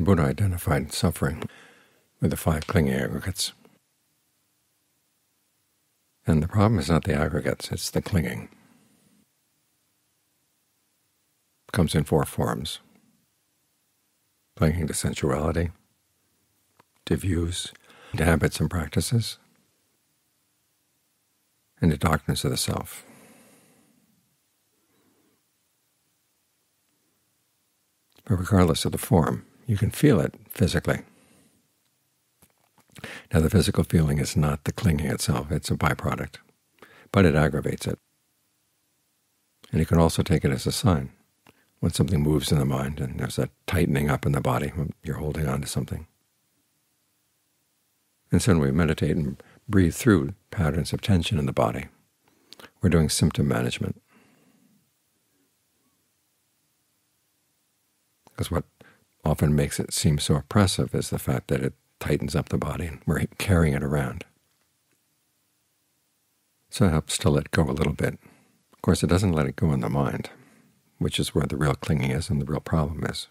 The Buddha identified suffering with the 5 clinging aggregates. And the problem is not the aggregates, it's the clinging. It comes in 4 forms: clinging to sensuality, to views, to habits and practices, and to doctrines of the self. But regardless of the form, you can feel it physically. Now, the physical feeling is not the clinging itself, it's a byproduct, but it aggravates it. And you can also take it as a sign. When something moves in the mind and there's a tightening up in the body when you're holding on to something. And so when we meditate and breathe through patterns of tension in the body, we're doing symptom management. Because what often makes it seem so oppressive is the fact that it tightens up the body and we're carrying it around. So it helps to let go a little bit. Of course, it doesn't let it go in the mind, which is where the real clinging is and the real problem is.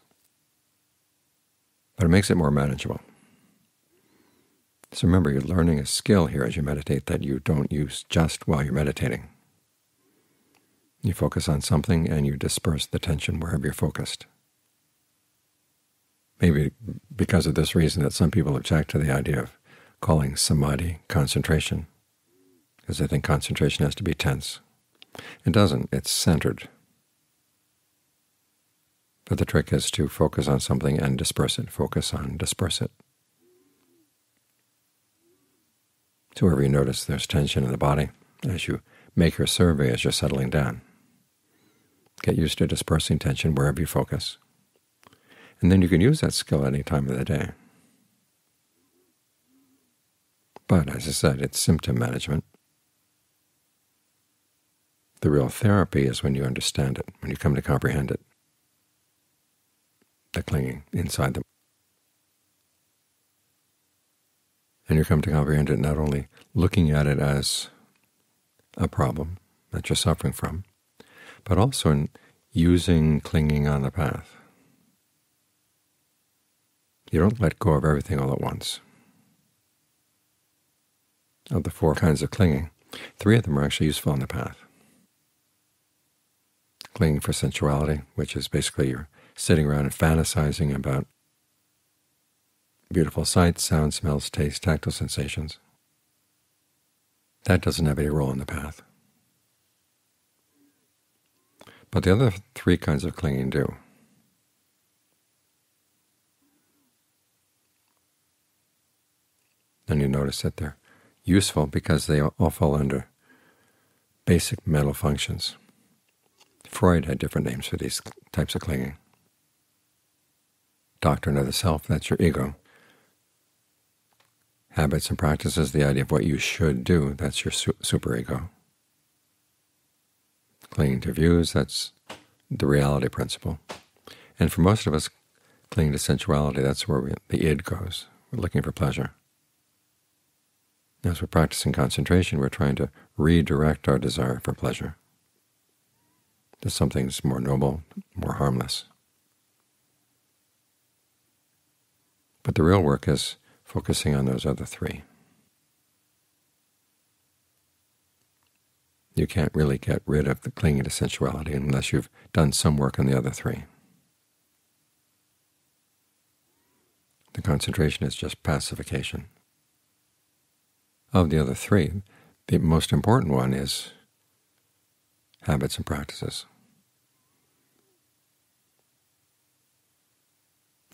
But it makes it more manageable. So remember, you're learning a skill here as you meditate that you don't use just while you're meditating. You focus on something and you disperse the tension wherever you're focused. Maybe because of this reason that some people object to the idea of calling samadhi concentration, because they think concentration has to be tense. It doesn't. It's centered. But the trick is to focus on something and disperse it. Focus on, disperse it. So wherever you notice there's tension in the body, as you make your survey as you're settling down, get used to dispersing tension wherever you focus. And then you can use that skill any time of the day. But as I said, it's symptom management. The real therapy is when you understand it, when you come to comprehend it, the clinging inside them. And you come to comprehend it not only looking at it as a problem that you're suffering from, but also in using clinging on the path. You don't let go of everything all at once. Of the 4 kinds of clinging, 3 of them are actually useful on the path. Clinging for sensuality, which is basically you're sitting around and fantasizing about beautiful sights, sounds, smells, tastes, tactile sensations. That doesn't have any role in the path. But the other 3 kinds of clinging do. And you notice that they're useful because they all fall under basic mental functions. Freud had different names for these types of clinging. Doctrine of the self, that's your ego. Habits and practices, the idea of what you should do, that's your superego. Clinging to views, that's the reality principle. And for most of us, clinging to sensuality, that's where the id goes. We're looking for pleasure. As we're practicing concentration, we're trying to redirect our desire for pleasure to something that's more noble, more harmless. But the real work is focusing on those other 3. You can't really get rid of the clinging to sensuality unless you've done some work on the other 3. The concentration is just pacification. Of the other 3, the most important one is habits and practices.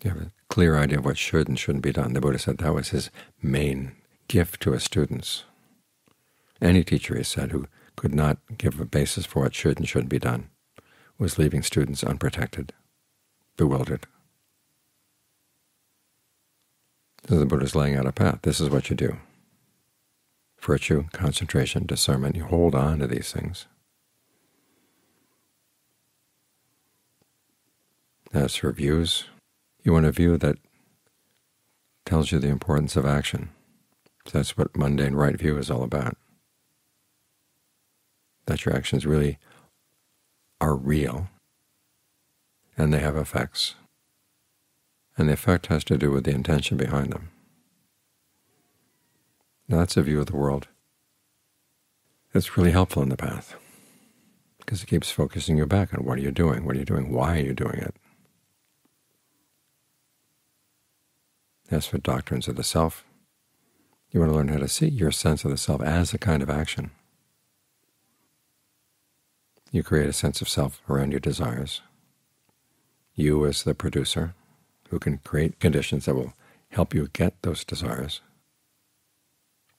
You have a clear idea of what should and shouldn't be done. The Buddha said that was his main gift to his students. Any teacher, he said, who could not give a basis for what should and shouldn't be done was leaving students unprotected, bewildered. So the Buddha is laying out a path. This is what you do. Virtue, concentration, discernment, you hold on to these things. As for views, you want a view that tells you the importance of action. So that's what mundane right view is all about. That your actions really are real, and they have effects. and the effect has to do with the intention behind them. Now that's a view of the world that's really helpful in the path, because it keeps focusing you back on what are you doing, what are you doing, why are you doing it. As for doctrines of the self, you want to learn how to see your sense of the self as a kind of action. You create a sense of self around your desires. You as the producer, who can create conditions that will help you get those desires.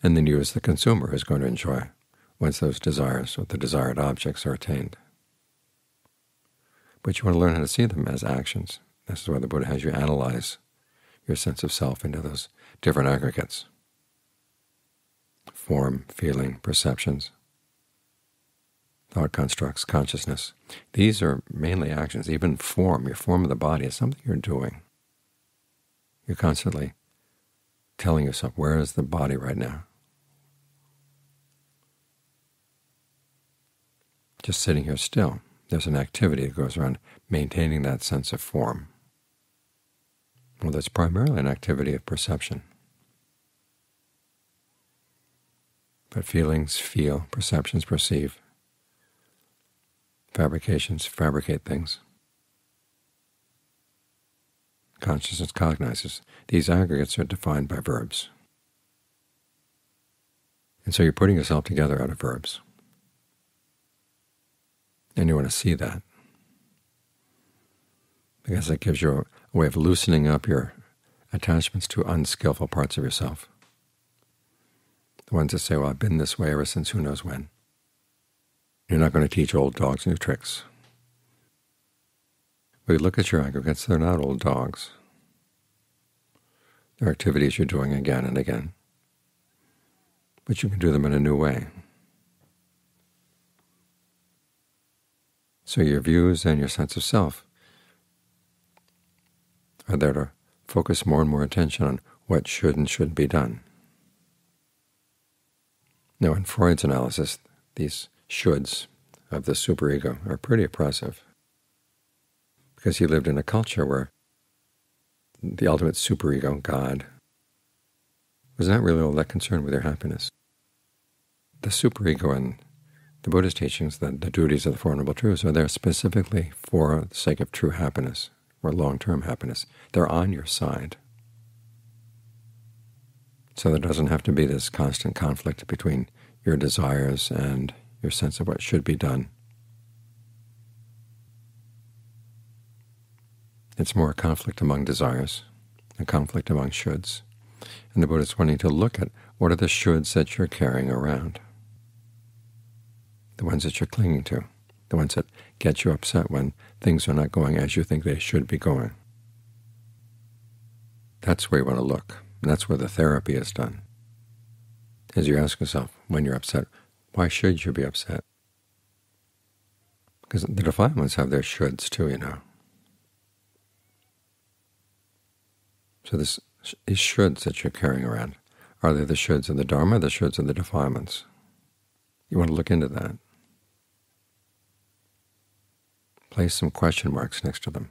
And then you as the consumer, who's going to enjoy once those desires or the desired objects are attained. But you want to learn how to see them as actions. This is why the Buddha has you analyze your sense of self into those different aggregates: form, feeling, perceptions, thought constructs, consciousness. These are mainly actions. Even form, your form of the body, is something you're doing. You're constantly telling yourself, where is the body right now? Just sitting here still, there's an activity that goes around maintaining that sense of form. Well, that's primarily an activity of perception. But feelings feel, perceptions perceive, fabrications fabricate things, consciousness cognizes. These aggregates are defined by verbs. And so you're putting yourself together out of verbs. And you want to see that, because it gives you a way of loosening up your attachments to unskillful parts of yourself. The ones that say, well, I've been this way ever since who knows when. You're not going to teach old dogs new tricks. But you look at your aggregates, they're not old dogs. They're activities you're doing again and again. But you can do them in a new way. So your views and your sense of self are there to focus more and more attention on what should and shouldn't be done. Now, in Freud's analysis, these shoulds of the superego are pretty oppressive, because he lived in a culture where the ultimate superego, God, was not really all that concerned with their happiness. The superego in the Buddhist teachings, the duties of the Four Noble Truths, are there specifically for the sake of true happiness or long-term happiness. They're on your side. So there doesn't have to be this constant conflict between your desires and your sense of what should be done. It's more a conflict among desires, a conflict among shoulds. And the Buddha is wanting to look at what are the shoulds that you're carrying around, the ones that you're clinging to, the ones that get you upset when things are not going as you think they should be going. That's where you want to look, and that's where the therapy is done. As you ask yourself, when you're upset, why should you be upset? Because the defilements have their shoulds too, you know. So these shoulds that you're carrying around, are they the shoulds of the Dharma or the shoulds of the defilements? You want to look into that. Place some question marks next to them,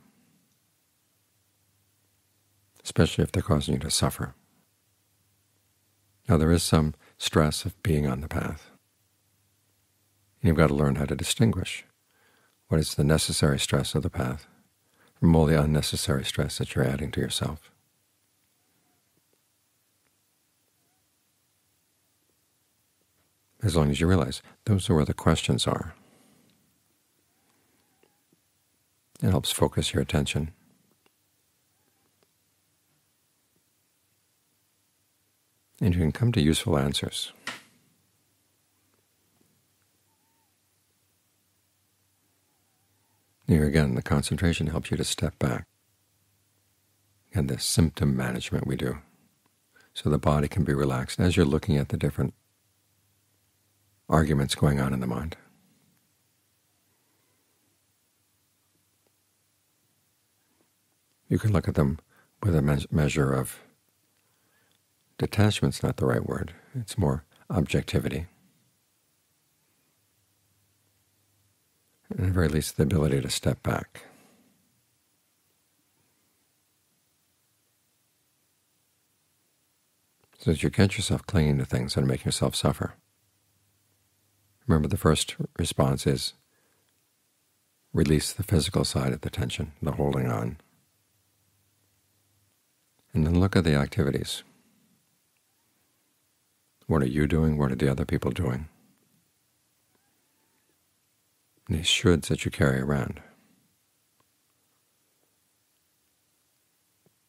especially if they're causing you to suffer. Now, there is some stress of being on the path. And you've got to learn how to distinguish what is the necessary stress of the path from all the unnecessary stress that you're adding to yourself. As long as you realize those are where the questions are. It helps focus your attention. And you can come to useful answers. Here again, the concentration helps you to step back. And the symptom management we do, so the body can be relaxed as you're looking at the different arguments going on in the mind. You can look at them with a measure of detachment's not the right word. It's more objectivity. And at the very least, the ability to step back. so that you catch yourself clinging to things that make yourself suffer. Remember, the first response is release the physical side of the tension, the holding on. And then look at the activities. What are you doing? What are the other people doing? And these shoulds that you carry around,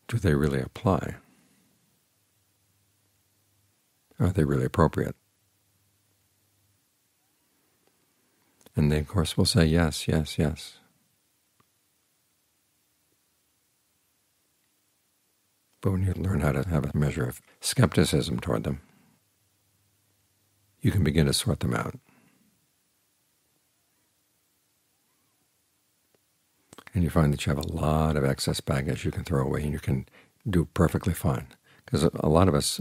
do they really apply? Are they really appropriate? And they, of course, will say yes, yes, yes. But when you learn how to have a measure of skepticism toward them, you can begin to sort them out. And you find that you have a lot of excess baggage you can throw away, and you can do perfectly fine. Because a lot of us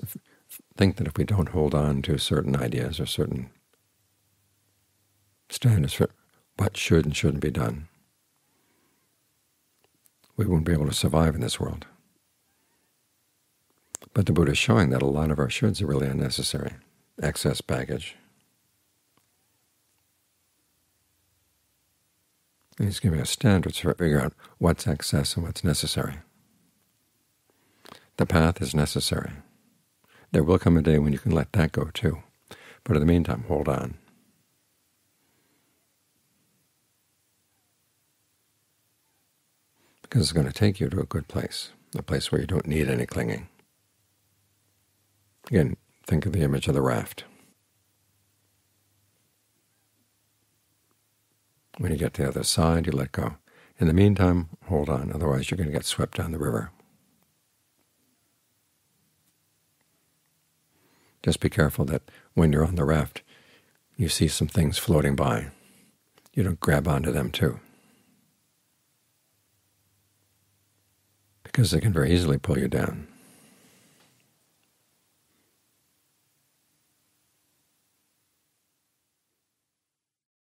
think that if we don't hold on to certain ideas or certain standards for what should and shouldn't be done, we won't be able to survive in this world. But the Buddha is showing that a lot of our shoulds are really unnecessary, excess baggage. And he's giving us standards for figuring out what's excess and what's necessary. The path is necessary. There will come a day when you can let that go too. But in the meantime, hold on. Because it's going to take you to a good place, a place where you don't need any clinging. Again, think of the image of the raft. When you get to the other side, you let go. In the meantime, hold on, otherwise you're going to get swept down the river. Just be careful that when you're on the raft, you see some things floating by. You don't grab onto them too, because they can very easily pull you down.